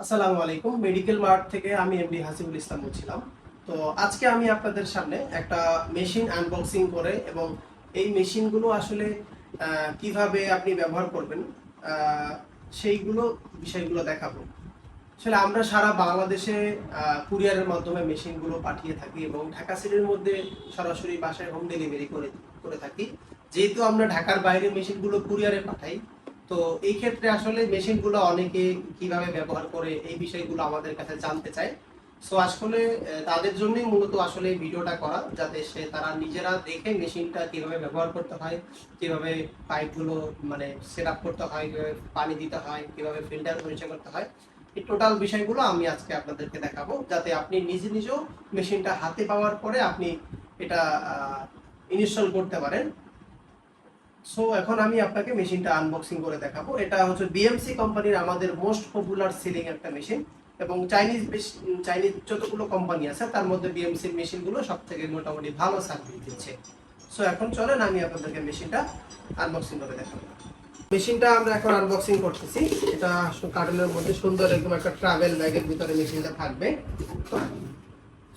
আসসালামু আলাইকুম। Medical mart থেকে আমি এমডি হাসিবুল ইসলাম বলছিলাম। তো আজকে আমি আপনাদের সামনে একটা মেশিন আনবক্সিং করে এবং এই মেশিনগুলো আসলে কিভাবে আপনি ব্যবহার করবেন সেইগুলো বিষয়গুলো দেখাবো। আসলে আমরা সারা বাংলাদেশে কুরিয়ারের মাধ্যমে মেশিনগুলো পাঠিয়ে থাকি এবং ঢাকা সিটির মধ্যে সরাসরি বাসায় হোম ডেলিভারি করে করে থাকি। যেহেতু আমরা ঢাকার বাইরে মেশিনগুলো কুরিয়ারে পাঠাই, তো এই ক্ষেত্রে আসলে মেশিনগুলো অনেকে কিভাবে ব্যবহার করে এই বিষয়গুলো আমাদের কাছে জানতে চায়। সো আসলে তাদের জন্যই মূলত আসলে এই ভিডিওটা করা, যাতে তারা নিজেরা দেখে মেশিনটা কিভাবে ব্যবহার করতে হয়, কিভাবে পাইপগুলো মানে সেট আপ করতে হয়, কিভাবে পানি দিতে হয়, কিভাবে ফিল্টার পরিষ্কার করতে হয়, এই টোটাল বিষয়গুলো আমি আজকে আপনাদেরকে দেখাবো, যাতে আপনি নিজে নিজেও মেশিনটা হাতে পাওয়ার পরে আপনি এটা ইনস্টল করতে পারেন। সো এখন আমি আপনাকে মেশিনটা আনবক্সিং করে দেখাবো। এটা হচ্ছে বিএমসি কোম্পানির আমাদের মোস্ট পপুলার সেলিং একটা মেশিন, এবং চাইনিজ যতগুলো কোম্পানি আছে তার মধ্যে বিএমসির মেশিনগুলো সব থেকে মোটামুটি ভালো সার্ভিস দিচ্ছে। সো এখন চলেন আমি আপনাদেরকে মেশিনটা আনবক্সিং করে দেখাবো। মেশিনটা আমরা এখন আনবক্সিং করতেছি। এটা কার্টুনের মধ্যে সুন্দর একদম একটা ট্রাভেল ব্যাগের ভিতরে মেশিনটা থাকবে।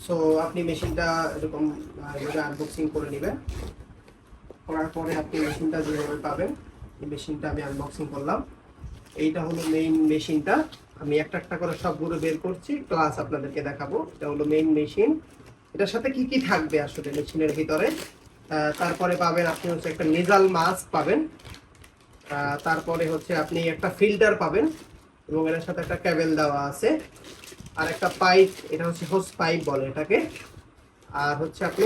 সো আপনি মেশিনটা এরকম আনবক্সিং করে নেবেন। করার পরে আপনি মেশিনটা যেভাবে পাবেন, এই মেশিনটা আমি আনবক্সিং করলাম। এইটা হলো মেইন মেশিনটা। আমি একটা একটা করে সবগুলো বের করছি, প্লাস আপনাদেরকে দেখাবো। এটা হলো মেইন মেশিন। এটার সাথে কি কি থাকবে আসলে মেশিনের ভিতরে, তারপরে পাবেন আপনি হচ্ছে একটা নেজাল মাস্ক পাবেন, তারপরে হচ্ছে আপনি একটা ফিল্টার পাবেন এবং এর সাথে একটা কেবল দেওয়া আছে, আর একটা পাইপ, এটা হচ্ছে হোস পাইপ বলে এটাকে, আর হচ্ছে আপনি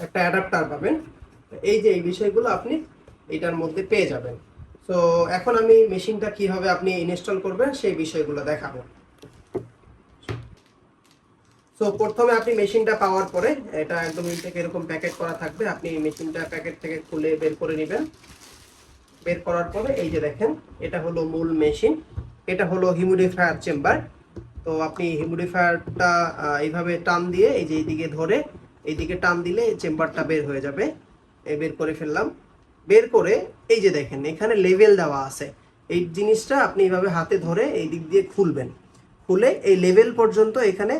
একটা অ্যাডাপ্টার পাবেন। এই যে এই বিষয়গুলো আপনি এটার মধ্যে পেয়ে যাবেন। তো এখন আমি মেশিনটা কিভাবে আপনি ইনস্টল করবেন সেই বিষয়গুলো দেখাবো। তো প্রথমে আপনি মেশিনটা পাওয়ার পরে, এটা একদম থেকে এরকম প্যাকেট করা থাকবে, আপনি মেশিনটা প্যাকেট থেকে খুলে বের করে নেবেন। বের করার পরে এই যে দেখেন, এটা হলো মূল মেশিন, এটা হলো হিউমিডিফায়ার চেম্বার। তো আপনি হিউমিডিফায়ারটা এইভাবে টান দিয়ে এই যে এইদিকে ধরে এইদিকে টান দিলে চেম্বারটা বের হয়ে যাবে। বের করে ফেললাম। বের করে এই যে দেখেন এখানে লেভেল দেওয়া আছে, এই জিনিসটা আপনি এইভাবে হাতে ধরে এই দিক দিয়ে খুলবেন। খুলে এই লেভেল পর্যন্ত এখানে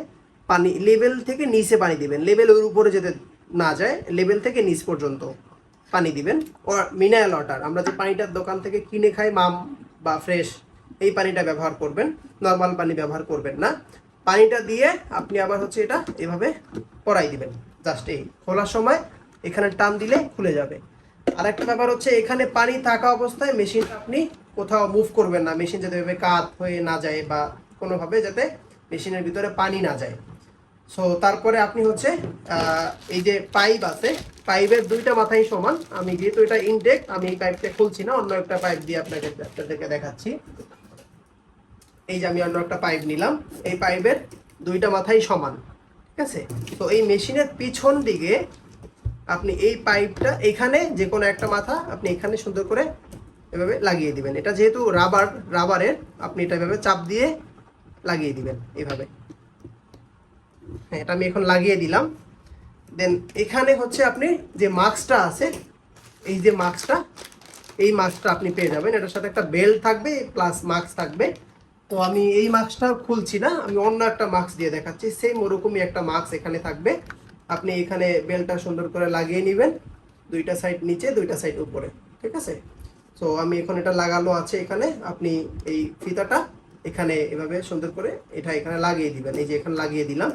পানি, লেভেল থেকে নিচে পানি দিবেন, লেভেল ওর উপরে যেতে না যায়, লেভেল থেকে নিচ পর্যন্ত পানি দিবেন। মিনারেল ওয়াটার, আমরা যে পানিটার দোকান থেকে কিনে খাই মাম বা ফ্রেশ, এই পানিটা ব্যবহার করবেন, নর্মাল পানি ব্যবহার করবেন না। পানিটা দিয়ে আপনি আবার হচ্ছে এটা এভাবে পরাই দিবেন। জাস্ট এই খোলার সময় এখানে টান দিলে খুলে যাবে। আর একটা ব্যাপার হচ্ছে, এখানে পানি থাকা অবস্থায় মেশিনটা আপনি কোথাও মুভ করবেন না, মেশিন যাতে এভাবে কাত হয়ে না যায় বা কোনোভাবে যাতে মেশিনের ভিতরে পানি না যায়। সো তারপরে আপনি হচ্ছে এই যে পাইপ আছে, পাইপের দুইটা মাথাই সমান। আমি যেহেতু এটা ইনটেক, আমি এই পাইপটা খুলছি না, অন্য একটা পাইপ দিয়ে আপনাদেরকে দেখাচ্ছি। এই যে আমি অন্য একটা পাইপ নিলাম, এই পাইপের দুইটা মাথাই সমান, ঠিক আছে। তো এই মেশিনের পিছন দিকে আপনি এই পাইপটা এখানে যে কোনো একটা মাথা আপনি এখানে সুন্দর করে এভাবে লাগিয়ে দিবেন। এটা যেহেতু রাবারের, আপনি এটা এভাবে চাপ দিয়ে লাগিয়ে দিবেন এইভাবে। হ্যাঁ, এটা আমি এখন লাগিয়ে দিলাম। দেন এখানে হচ্ছে আপনি যে মাস্কটা আছে, এই যে মাস্কটা, এই মাস্কটা আপনি পেয়ে যাবেন। এটার সাথে একটা বেল্ট থাকবে প্লাস মাস্ক থাকবে। তো আমি এই মাস্কটা খুলছি না, আমি অন্য একটা মাস্ক দিয়ে দেখাচ্ছি। সেম ওরকমই একটা মাস্ক এখানে থাকবে। আপনি এখানে বেল্টটা সুন্দর করে লাগিয়ে নেবেন, দুইটা সাইড নিচে দুইটা সাইড উপরে, ঠিক আছে। তো আমি এখন এটা লাগানো আছে এখানে, আপনি এই ফিতাটা এখানে এভাবে সুন্দর করে এটা এখানে লাগিয়ে দিবেন। এই যে এখানে লাগিয়ে দিলাম।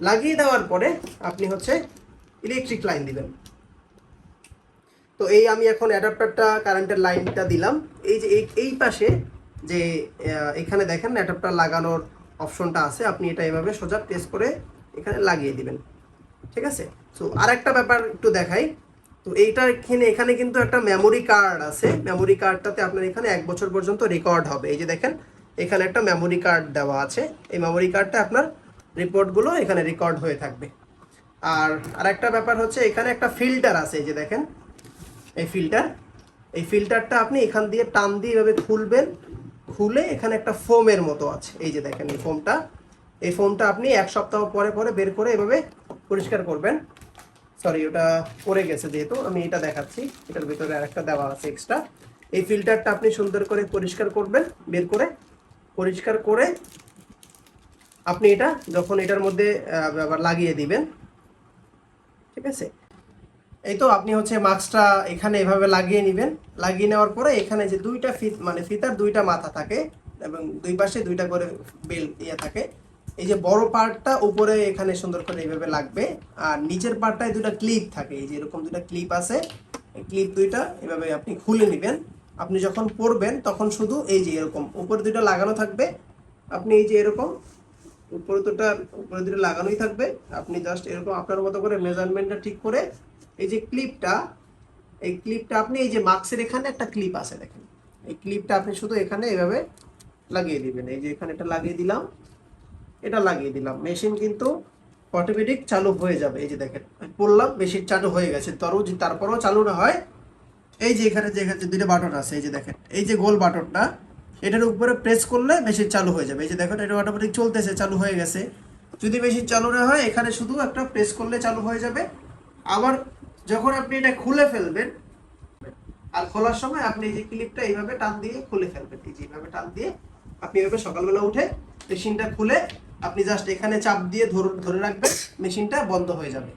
লাগিয়ে দেওয়ার পরে আপনি হচ্ছে ইলেকট্রিক লাইন দিবেন। তো এই আমি এখন অ্যাডাপ্টারটা কারেন্টের লাইনটা দিলাম। এই যে এই পাশে যে এখানে দেখেন অ্যাডাপ্টার লাগানোর অপশনটা আছে, আপনি এটা এভাবে সোজা প্রেস করে এখানে লাগিয়ে দিবেন, ঠিক আছে। সো আর একটা ব্যাপার একটু দেখাই। তো এইটার এখানে কিন্তু একটা মেমোরি কার্ড আছে, মেমোরি কার্ডটাতে আপনার এখানে 1 বছর পর্যন্ত রেকর্ড হবে। এই যে দেখেন এখানে একটা মেমোরি কার্ড দেওয়া আছে, এই মেমোরি কার্ডটা আপনার রিপোর্টগুলো এখানে রেকর্ড হয়ে থাকবে। আর আরেকটা ব্যাপার হচ্ছে, এখানে একটা ফিল্টার আছে, এই যে দেখেন এই ফিল্টারটা আপনি এখান দিয়ে টান দিয়ে এভাবে খুলবেন। খুলে এখানে একটা ফোমের মতো আছে, এই যে দেখেন এই ফোমটা আপনি 1 সপ্তাহ পরে পরে বের করে এভাবে পরিষ্কার করবেন। সরি, ওটা পড়ে গেছে, যেহেতু আমি এটা দেখাচ্ছি। এটার ভিতরে আরেকটা দেওয়া আছে এক্সট্রা। এই ফিল্টারটা আপনি সুন্দর করে পরিষ্কার করবেন বের করে, পরিষ্কার করে আপনি এটা যখন এটার মধ্যে আবার লাগিয়ে দিবেন, ঠিক আছে। এই তো আপনি হচ্ছে মাস্কটা এখানে এভাবে লাগিয়ে নেবেন। লাগিয়ে নেওয়ার পরে এখানে যে দুইটা মানে ফিতার দুইটা মাথা থাকে এবং দুই পাশে দুইটা করে বেল থাকে। এই যে বড় পার্টটা উপরে এখানে সুন্দর করে এইভাবে লাগবে, আর নিচের পার্টটায় দুটো ক্লিপ থাকে, এই যে এরকম দুটো ক্লিপ আছে, এই ক্লিপ দুইটা এভাবে আপনি খুলে নেবেন। আপনি যখন পরবেন তখন শুধু এই যে এরকম উপরে দুটো লাগানো থাকবে, আপনি এই যে এরকম উপরে দুটো লাগানোই থাকবে। আপনি জাস্ট এরকম আপনার মতো করে মেজারমেন্টটা ঠিক করে এই যে ক্লিপটা, এই ক্লিপটা আপনি এই যে মাস্কের এখানে একটা ক্লিপ আছে দেখেন, এই ক্লিপটা আপনি শুধু এখানে এভাবে লাগিয়ে দিবেন। এই যে এখানে এটা লাগিয়ে দিলাম, এটা লাগিয়ে দিলাম, মেশিন কিন্তু অটোমেটিক চালু হয়ে যাবে। এই যে দেখেন বললাম মেশিন চালু হয়ে গেছে, তারপরেও চালু না হয়, এই যে এখানে যে দুইটা বাটন আছে, এই যে দেখেন এই যে গোল বাটনটা, এটার উপরে প্রেস করলে মেশিন চালু হয়ে যাবে। এই যে দেখেন এটা অটোমেটিক চলতেছে, চালু হয়ে গেছে। যদি মেশিন চালু না হয় এখানে শুধু একটা প্রেস করলে চালু হয়ে যাবে। আবার যখন আপনি এটা খুলে ফেলবেন, আর খোলার সময় আপনি এই যে ক্লিপটা এইভাবে টান দিয়ে খুলে ফেলবেন, এই যে এইভাবে টান দিয়ে আপনি এইভাবে সকালবেলা উঠে মেশিনটা খুলে আপনি জাস্ট এখানে চাপ দিয়ে ধরে রাখবেন, মেশিনটা বন্ধ হয়ে যাবে।